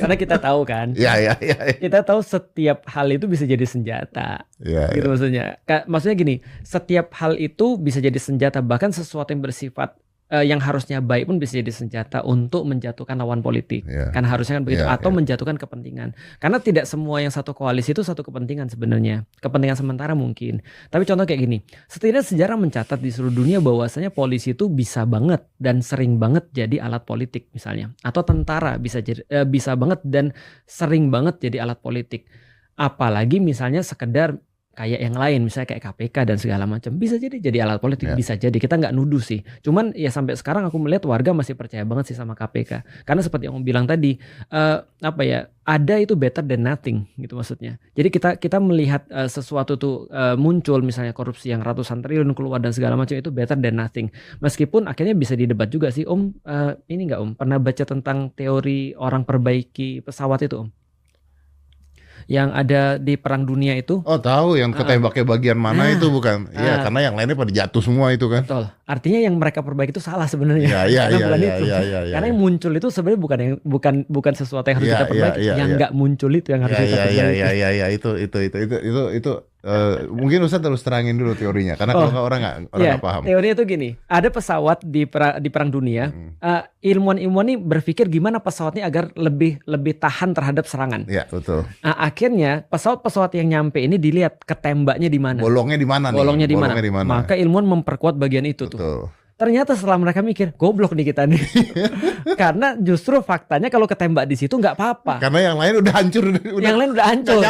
Karena kita tahu kan, Iya. kita tahu setiap hal itu bisa jadi senjata. Iya. Gitu maksudnya. Maksudnya gini, setiap hal itu bisa jadi senjata, bahkan sesuatu yang bersifat yang harusnya baik pun bisa jadi senjata untuk menjatuhkan lawan politik. Iya. Kan harusnya kan begitu, Iya, atau iya. menjatuhkan kepentingan. Karena tidak semua yang satu koalisi itu satu kepentingan sebenarnya. Kepentingan sementara mungkin. Tapi contoh kayak gini, setidaknya sejarah mencatat di seluruh dunia bahwasanya polisi itu bisa banget dan sering banget jadi alat politik misalnya. Atau tentara bisa banget dan sering banget jadi alat politik. Apalagi misalnya sekedar kayak yang lain, misalnya kayak KPK dan segala macam, bisa jadi alat politik, Ya. bisa jadi, kita nggak nuduh sih. Cuman ya sampai sekarang aku melihat warga masih percaya banget sih sama KPK, karena seperti yang aku bilang tadi, ada itu better than nothing gitu maksudnya. Jadi kita melihat sesuatu tuh muncul, misalnya korupsi yang ratusan triliun keluar dan segala macam, itu better than nothing. Meskipun akhirnya bisa didebat juga sih, ini nggak pernah baca tentang teori orang perbaiki pesawat itu yang ada di Perang Dunia itu? Oh tahu, yang ketembaknya bagian mana itu bukan? Iya, karena yang lainnya pada jatuh semua itu kan. Betul. Artinya yang mereka perbaiki itu salah sebenarnya. Iya. Karena yang muncul itu sebenarnya bukan sesuatu yang harus kita perbaiki. Yang nggak muncul itu yang harus kita perbaiki. Iya, itu mungkin Ustaz terus terangin dulu teorinya, karena kalau nggak orang nggak paham. Teorinya itu gini, ada pesawat di Perang Dunia. Ilmuwan-ilmuwan ini berpikir gimana pesawatnya agar lebih tahan terhadap serangan. Iya, betul. Akhirnya pesawat yang nyampe ini dilihat ketembaknya di mana. Bolongnya di mana nih? Bolongnya di mana. Maka ilmuwan memperkuat bagian itu. Betul. Tuh. Ternyata setelah mereka mikir, goblok nih kita nih. Karena justru faktanya kalau ketembak di situ nggak apa-apa. Karena yang lain udah hancur. Yang lain udah hancur.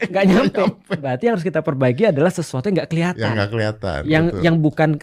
Nggak nyampe. Berarti yang harus kita perbaiki adalah sesuatu yang nggak kelihatan. Yang nggak kelihatan. Yang bukan